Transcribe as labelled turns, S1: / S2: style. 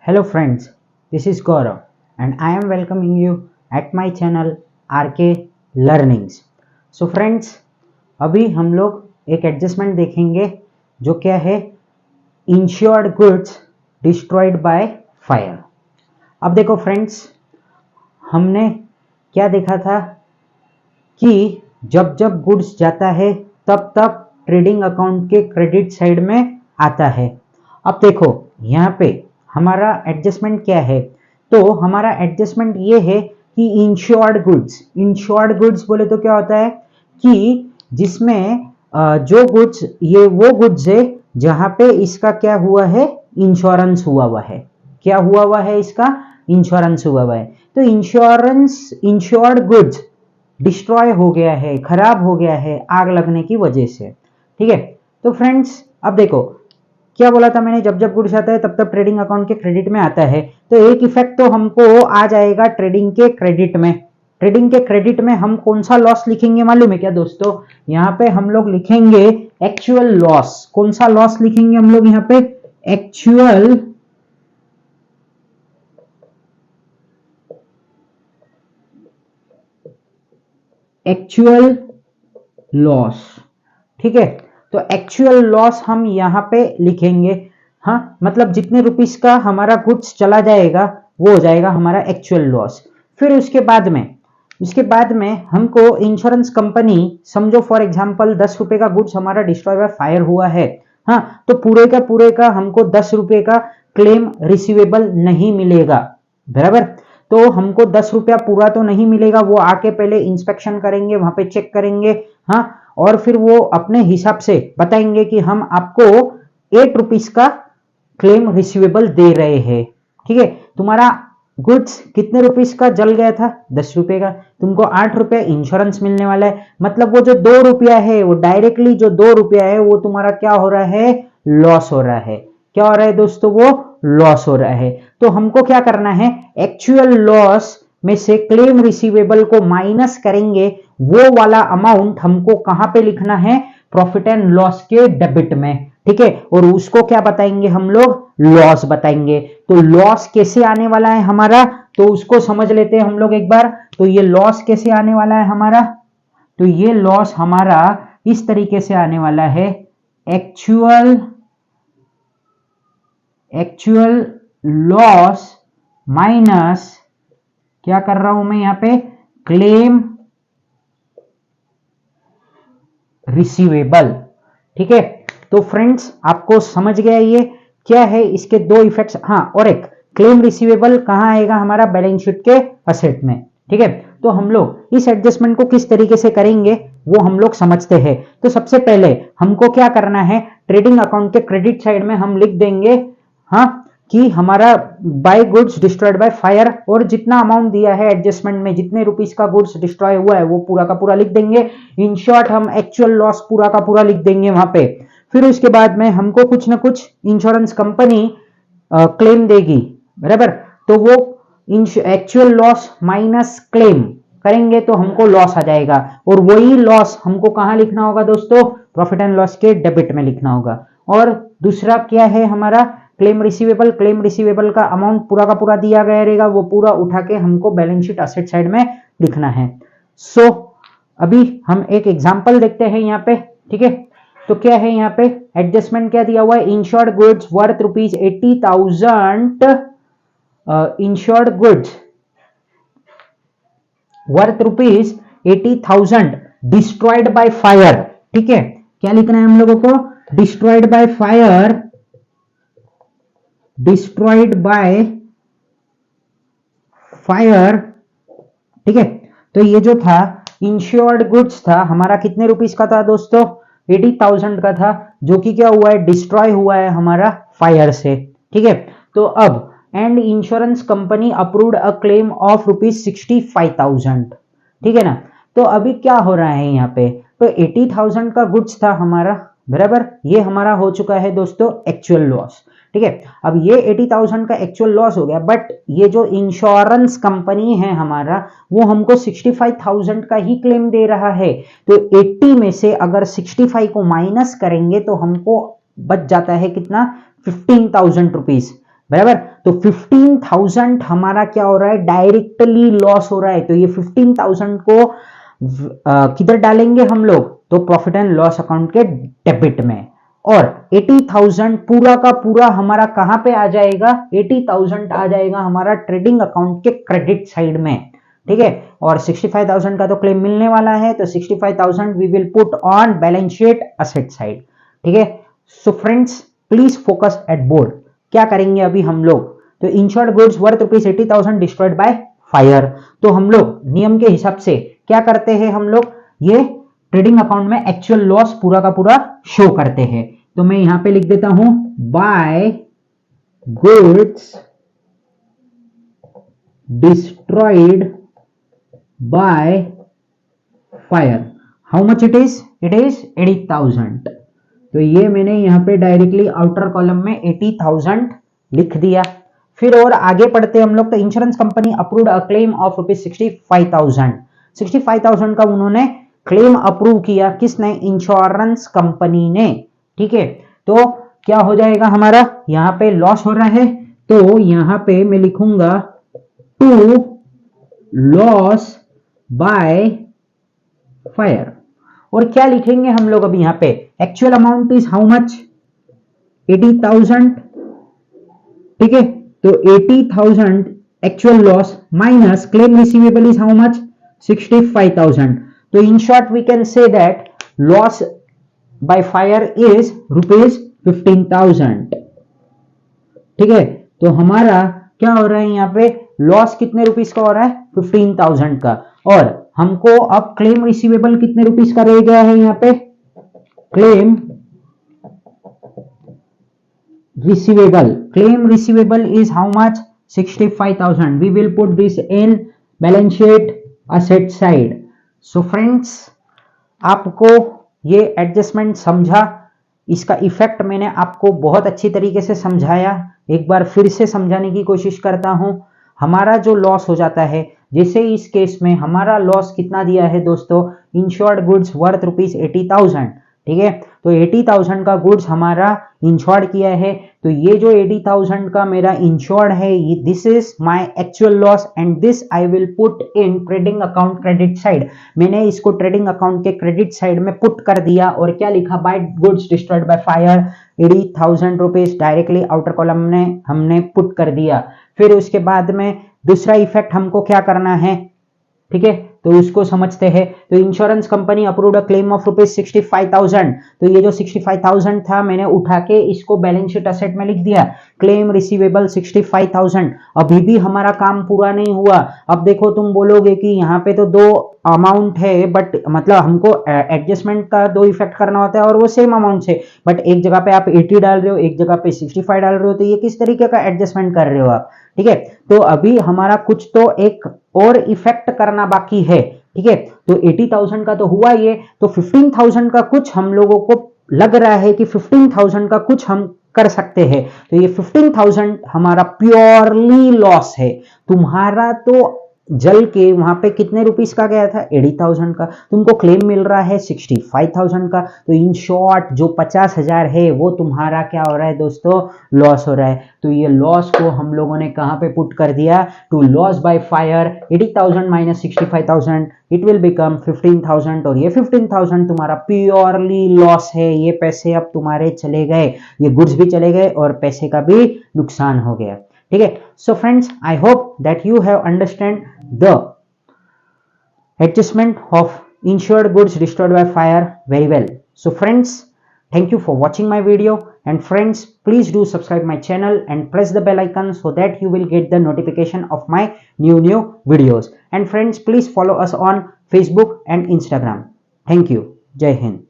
S1: Hello friends, this is Gaurav and I am welcoming you at my channel RK Learnings. So friends, अभी हम लोग एक adjustment देखेंगे जो क्या है insured goods destroyed by fire. अब देखो फ्रेंड्स, हमने क्या देखा था कि जब जब गुड्स जाता है तब तब ट्रेडिंग अकाउंट के क्रेडिट साइड में आता है। अब देखो यहाँ पे हमारा एडजस्टमेंट क्या है, तो हमारा एडजस्टमेंट ये है कि इंश्योर्ड गुड्स बोले तो क्या होता है कि जिसमें जो गुड्स ये वो गुड्स है जहां पे इसका क्या हुआ है, इंश्योरेंस हुआ हुआ है। क्या हुआ हुआ है, इसका इंश्योरेंस हुआ हुआ है। तो इंश्योर्ड गुड्स डिस्ट्रॉय हो गया है, खराब हो गया है आग लगने की वजह से। ठीक है, तो फ्रेंड्स अब देखो क्या बोला था मैंने, जब जब गुड्स आता है तब तब ट्रेडिंग अकाउंट के क्रेडिट में आता है। तो एक इफेक्ट तो हमको आ जाएगा ट्रेडिंग के क्रेडिट में। ट्रेडिंग के क्रेडिट में हम कौन सा लॉस लिखेंगे मालूम है क्या दोस्तों? यहाँ पे हम लोग लिखेंगे एक्चुअल लॉस। कौन सा लॉस लिखेंगे हम लोग यहाँ पे? Actual loss. ठीक है, तो एक्चुअल लॉस हम यहाँ पे लिखेंगे। हाँ, मतलब जितने रुपीस का हमारा गुड्स चला जाएगा वो हो जाएगा हमारा एक्चुअल लॉस। फिर उसके बाद में हमको इंश्योरेंस कंपनी, समझो फॉर एग्जांपल 10 रुपए का गुड्स हमारा डिस्ट्रॉय बाय फायर हुआ है। हाँ, तो पूरे का हमको 10 रुपए का क्लेम रिसीवेबल नहीं मिलेगा, बराबर। तो हमको 10 रुपया पूरा तो नहीं मिलेगा, वो आके पहले इंस्पेक्शन करेंगे, वहां पे चेक करेंगे। हाँ, और फिर वो अपने हिसाब से बताएंगे कि हम आपको 8 रुपीस का क्लेम रिसीवेबल दे रहे हैं। ठीक है, तुम्हारा गुड्स कितने रुपीस का जल गया था? 10 रुपए का। तुमको 8 रुपया इंश्योरेंस मिलने वाला है। मतलब वो जो 2 रुपया है, वो डायरेक्टली जो 2 रुपया है वो तुम्हारा क्या हो रहा है? लॉस हो रहा है। क्या हो रहा है दोस्तों? वो लॉस हो रहा है। तो हमको क्या करना है, एक्चुअल लॉस में से क्लेम रिसीवेबल को माइनस करेंगे। वो वाला अमाउंट हमको कहां पे लिखना है? प्रॉफिट एंड लॉस के डेबिट में। ठीक है, और उसको क्या बताएंगे हम लोग? लॉस बताएंगे। तो लॉस कैसे आने वाला है हमारा, तो उसको समझ लेते हैं हम लोग एक बार। तो ये लॉस कैसे आने वाला है हमारा? तो ये लॉस हमारा इस तरीके से आने वाला है, एक्चुअल लॉस माइनस, क्या कर रहा हूं मैं यहां पे? Claim receivable. ठीक है, तो फ्रेंड्स आपको समझ गया ये क्या है, इसके दो इफेक्ट्स। हाँ, और एक क्लेम रिसीवेबल कहां आएगा? हमारा बैलेंस शीट के असेट में। ठीक है, तो हम लोग इस एडजस्टमेंट को किस तरीके से करेंगे वो हम लोग समझते हैं। तो सबसे पहले हमको क्या करना है, ट्रेडिंग अकाउंट के क्रेडिट साइड में हम लिख देंगे हाँ कि हमारा by goods destroyed by fire, और जितना अमाउंट दिया है एडजस्टमेंट में, जितने रुपीस का गुड्स डिस्ट्रॉय हुआ है वो पूरा का पूरा लिख देंगे। इन शॉर्ट हम एक्चुअल लॉस पूरा का पूरा लिख देंगे वहां पे। फिर उसके बाद में हमको कुछ ना कुछ इंश्योरेंस कंपनी क्लेम देगी, बराबर। तो वो एक्चुअल लॉस माइनस क्लेम करेंगे तो हमको लॉस आ जाएगा, और वही लॉस हमको कहां लिखना होगा दोस्तों? प्रॉफिट एंड लॉस के डेबिट में लिखना होगा। और दूसरा क्या है हमारा? क्लेम रिसीवेबल का अमाउंट पूरा का पूरा दिया गया रहेगा, वो पूरा उठा के हमको बैलेंस शीट एसेट साइड में लिखना है। सो अभी हम एक एग्जांपल देखते हैं यहाँ पे। ठीक है, तो क्या है यहाँ पे एडजस्टमेंट क्या दिया हुआ है? Insured goods worth rupees 80,000, insured goods worth rupees 80,000 destroyed by fire. ठीक है, क्या लिखना है हम लोगों को? Destroyed by fire, destroyed by fire. ठीक है, तो ये जो था इंश्योर्ड गुड्स था हमारा, कितने रुपीस का था दोस्तों? 80,000 का था, जो कि क्या हुआ है? डिस्ट्रॉय हुआ है हमारा फायर से। ठीक है, तो अब and insurance company approved a claim of rupees 65,000। ठीक है ना, तो अभी क्या हो रहा है यहाँ पे? तो 80,000 का गुड्स था हमारा, बराबर। ये हमारा हो चुका है दोस्तों एक्चुअल लॉस। ठीक है, अब ये 80,000 का एक्चुअल लॉस हो गया, बट ये जो इंश्योरेंस कंपनी है हमारा, वो हमको 65,000 का ही क्लेम दे रहा है। तो 80 में से अगर 65 को माइनस करेंगे तो हमको बच जाता है कितना? 15,000 रुपीज। बराबर। तो 15,000 हमारा क्या हो रहा है, डायरेक्टली लॉस हो रहा है। तो ये 15,000 को किधर डालेंगे हम लोग, तो प्रॉफिट एंड लॉस अकाउंट के डेबिट में। और 80,000 पूरा का पूरा हमारा कहां पे आ जाएगा, 80,000 आ जाएगा हमारा ट्रेडिंग अकाउंट के क्रेडिट साइड में, ठीक है। और 65,000 का तो क्लेम मिलने वाला है, तो 65,000 we will put on balance sheet asset side, ठीक है। So friends please focus at board. क्या करेंगे अभी हम लोग, तो insured goods worth ₹80,000 destroyed by fire. तो हम लोग नियम के हिसाब से क्या करते हैं, हम लोग ये ट्रेडिंग अकाउंट में एक्चुअल लॉस पूरा का पूरा शो करते हैं। तो मैं यहां पे लिख देता हूं, by goods destroyed by fire, how much it is 80,000। तो ये मैंने यहां पे डायरेक्टली आउटर कॉलम में 80,000 लिख दिया। फिर और आगे पढ़ते हम लोग, तो insurance company approved a claim of ₹65,000। 65,000 का उन्होंने क्लेम अप्रूव किया, किसने, इंश्योरेंस कंपनी ने, ठीक है। तो क्या हो जाएगा हमारा, यहां पे लॉस हो रहा है, तो यहां पे मैं लिखूंगा टू लॉस बाय फायर। और क्या लिखेंगे हम लोग अभी यहां पे, actual amount is how much, 80,000, ठीक है। तो 80,000 actual loss minus claim receivable is how much, 65,000। तो in short we can say that loss by fire is ₹15,000, ठीक है। तो हमारा क्या हो रहा है यहाँ पे, लॉस कितने रुपीस का हो रहा है, 15,000 का। और हमको अब क्लेम रिसीवेबल कितने रुपीस का रह गया है, यहाँ पे claim receivable is how much, 65,000। We will put this in balance sheet asset side. So friends आपको ये एडजस्टमेंट समझा, इसका इफेक्ट मैंने आपको बहुत अच्छी तरीके से समझाया। एक बार फिर से समझाने की कोशिश करता हूं। हमारा जो लॉस हो जाता है, जैसे इस केस में हमारा लॉस कितना दिया है दोस्तों, इंश्योर्ड गुड्स वर्थ ₹80,000, ठीक है। तो 80,000 का गुड्स हमारा इंश्योर्ड किया है। तो ये जो 80,000 का मेरा इंश्योर्ड है, this is my actual loss and this I will put in trading account credit side. मैंने इसको ट्रेडिंग अकाउंट के क्रेडिट साइड में पुट कर दिया। और क्या लिखा, by goods destroyed by fire, 80,000 rupees directly outer column में हमने पुट कर दिया। फिर उसके बाद में दूसरा इफेक्ट हमको क्या करना है, ठीक है, तो उसको समझते हैं। तो insurance company approved a claim of ₹65,000। तो ये जो 65,000 था, मैंने उठा के इसको बैलेंस शीट असेट में लिख दिया। Claim receivable 65,000। अभी भी हमारा काम पूरा नहीं हुआ। अब देखो तुम बोलोगे कि यहाँ पे तो दो अमाउंट है, बट मतलब हमको एडजस्टमेंट का दो इफेक्ट करना होता है और वो सेम अमाउंट से, बट एक जगह पे आप 80 डाल रहे हो, एक जगह पे 65 डाल रहे हो, तो ये किस तरीके का एडजस्टमेंट कर रहे हो आप, ठीक है। तो अभी हमारा कुछ तो एक और इफेक्ट करना बाकी है, ठीक है। तो 80,000 का तो हुआ ये, तो 15,000 का कुछ हम लोगों को लग रहा है कि 15,000 का कुछ हम कर सकते हैं। तो ये 15,000 हमारा प्योरली लॉस है। तुम्हारा तो जल के वहां पे कितने रुपीस का गया था, 80,000 का, तुमको क्लेम मिल रहा है 65,000 का। तो इन शॉर्ट जो 50,000 है वो तुम्हारा क्या हो रहा है दोस्तों, लॉस हो रहा है। तो ये लॉस को हम लोगों ने कहां पे पुट कर दिया, to loss by fire, 80,000 minus 65,000 it will become 15,000। और ये 15,000 तुम्हारा प्योरली लॉस है। ये पैसे अब तुम्हारे चले गए, ये गुड्स भी चले गए और पैसे का भी नुकसान हो गया, ठीक है। So friends I hope that you have understand the adjustment of insured goods destroyed by fire very well. So friends, thank you for watching my video, and friends please do subscribe my channel and press the bell icon so that you will get the notification of my new videos. And friends please follow us on Facebook and Instagram. Thank you. Jai Hind.